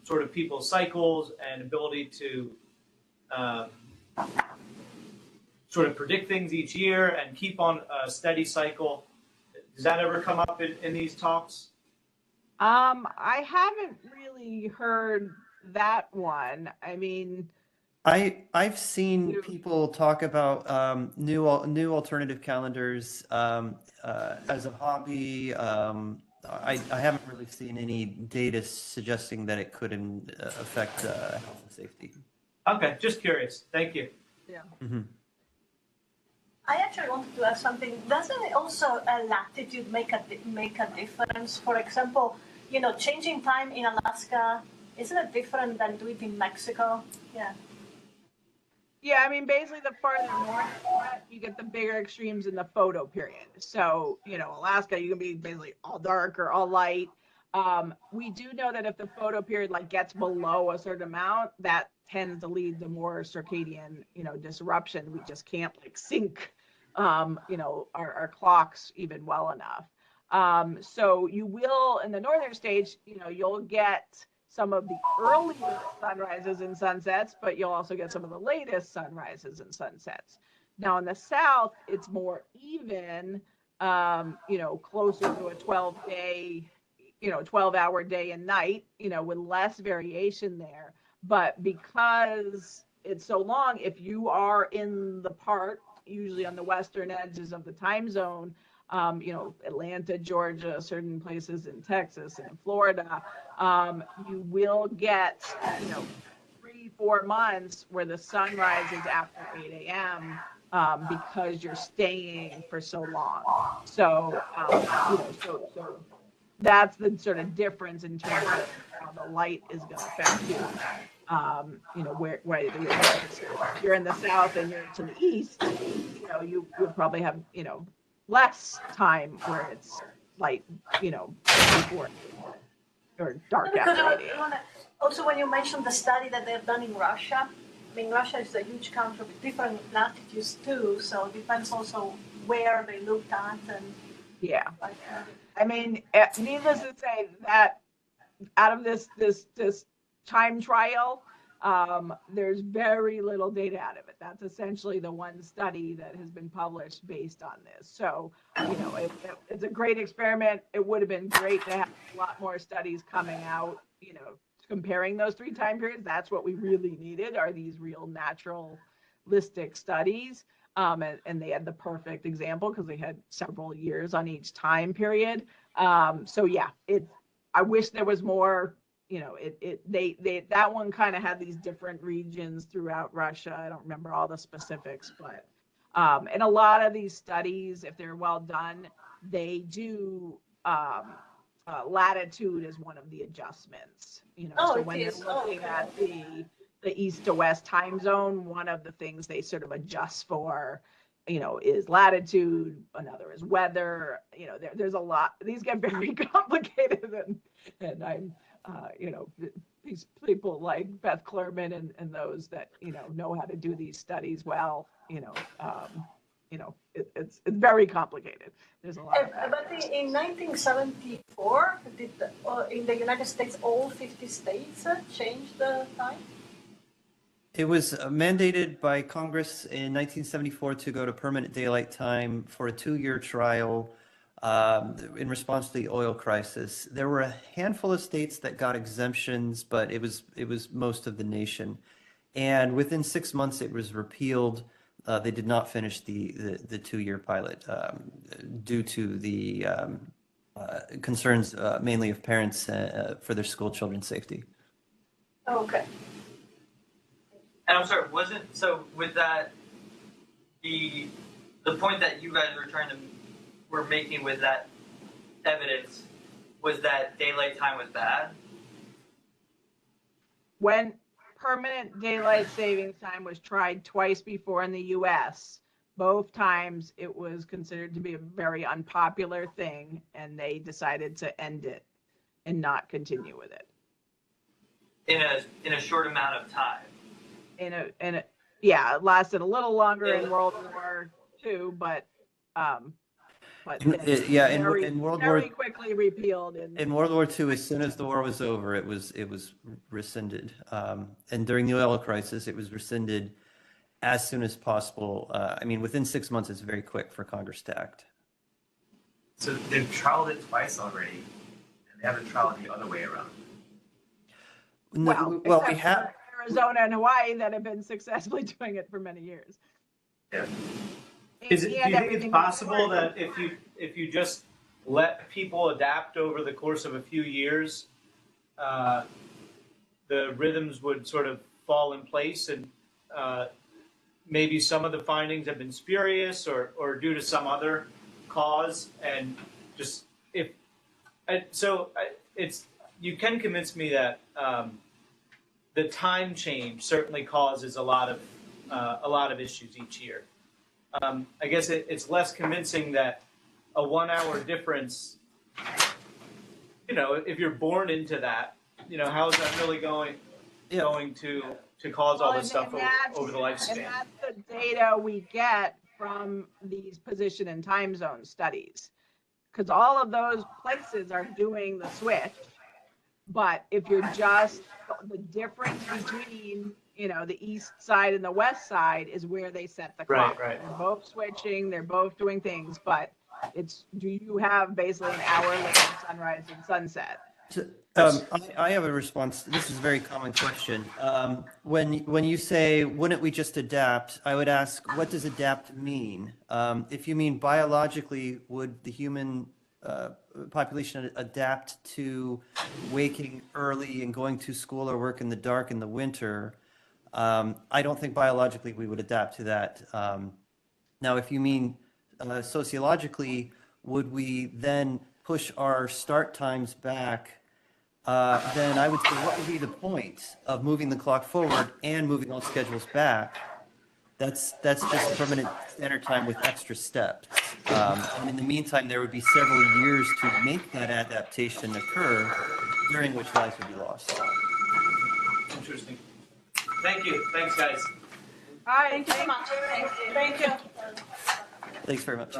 sort of people's cycles and ability to sort of predict things each year and keep on a steady cycle. Does that ever come up in these talks? I haven't really heard that one. I mean, I've seen people talk about new alternative calendars as a hobby. I haven't really seen any data suggesting that it could affect health and safety. Okay, just curious. Thank you. yeah. Mm-hmm. I actually wanted to ask something. Doesn't it also latitude make a difference? For example, changing time in Alaska, isn't it different than doing it in Mexico? Yeah. Yeah, I mean, basically, the farther north you get, the bigger extremes in the photo period. So, Alaska, you can be basically all dark or all light. We do know that if the photo period gets below a certain amount, that tends to lead to more circadian, disruption. We just can't sync, our clocks even well enough. So you will, in the northern states, you'll get some of the earlier sunrises and sunsets, but you'll also get some of the latest sunrises and sunsets. Now in the south, it's more even, closer to a 12-day, 12-hour day and night, with less variation there. But because it's so long, if you are in the part, usually on the western edges of the time zone, Atlanta, Georgia, certain places in Texas and in Florida, you will get, 3-4 months where the sun rises after 8 a.m. Because you're staying for so long. So, so that's the sort of difference in terms of how the light is going to affect you. where you're in the south and you're to the east, you would probably have, less time where it's light, before or dark Because after 8 also when you mentioned the study that they've done in Russia, I mean, Russia is a huge country with different latitudes too, so it depends also where they looked at and. Yeah. I mean, needless to say that out of this time trial, there's very little data out of it. That's essentially the one study that has been published based on this. So, it's a great experiment. It would have been great to have a lot more studies coming out, comparing those 3 time periods. That's what we really needed, are these real naturalistic studies. And they had the perfect example because they had several years on each time period. So yeah, I wish there was more. That one kind of had these different regions throughout Russia. I don't remember all the specifics, but and a lot of these studies, if they're well done, they do latitude as one of the adjustments. So when they're looking at the east to west time zone, one of the things they sort of adjust for, is latitude. Another is weather. There's a lot. These get very complicated, and I'm, these people like Beth Klerman and those that know how to do these studies well. It's very complicated. There's a lot of that. But in 1974, in the United States, all 50 states changed the time? It was mandated by Congress in 1974 to go to permanent daylight time for a 2-year trial in response to the oil crisis. There were a handful of states that got exemptions, but it was most of the nation. And within 6 months, it was repealed. They did not finish the 2-year pilot due to the concerns mainly of parents for their school children's safety. Okay. And I'm sorry, with that, the point that you guys were making with that evidence was that daylight time was bad? When permanent daylight savings time was tried twice before in the US, both times it was considered to be a very unpopular thing, and they decided to end it and not continue with it. In a short amount of time. Yeah, it lasted a little longer in World War II, but in World War very quickly repealed. In World War II, as soon as the war was over, it was rescinded. And during the oil crisis, it was rescinded as soon as possible. Within 6 months, it's very quick for Congress to act. So they've trialed it twice already, and they haven't trialed it the other way around. No, we have Arizona and Hawaii that have been successfully doing it for many years. Yeah. Do you think it's possible that if you just let people adapt over the course of a few years, the rhythms would sort of fall in place, and maybe some of the findings have been spurious or due to some other cause, and just you can convince me that the time change certainly causes a lot of issues each year. I guess it's less convincing that a 1 hour difference, if you're born into that, how is that really going to cause all this stuff over the lifespan? And that's the data we get from these position and time zone studies, because all of those places are doing the switch. But if you're just the difference between, the east side and the west side is where they set the clock. Right. They're both switching, they're both doing things, but do you have basically an hour later sunrise and sunset? I have a response. This is a very common question. When you say, wouldn't we just adapt? I would ask, what does adapt mean? If you mean biologically, would the human population adapt to waking early and going to school or work in the dark in the winter? I don't think biologically we would adapt to that. Now, if you mean sociologically, would we then push our start times back then I would say what would be the point of moving the clock forward and moving all schedules back? That's just permanent standard time with extra steps. And in the meantime, there would be several years to make that adaptation occur, during which lives would be lost. Interesting. Thank you. Thanks, guys. All right, Thank you so much. Thank you. Thanks very much.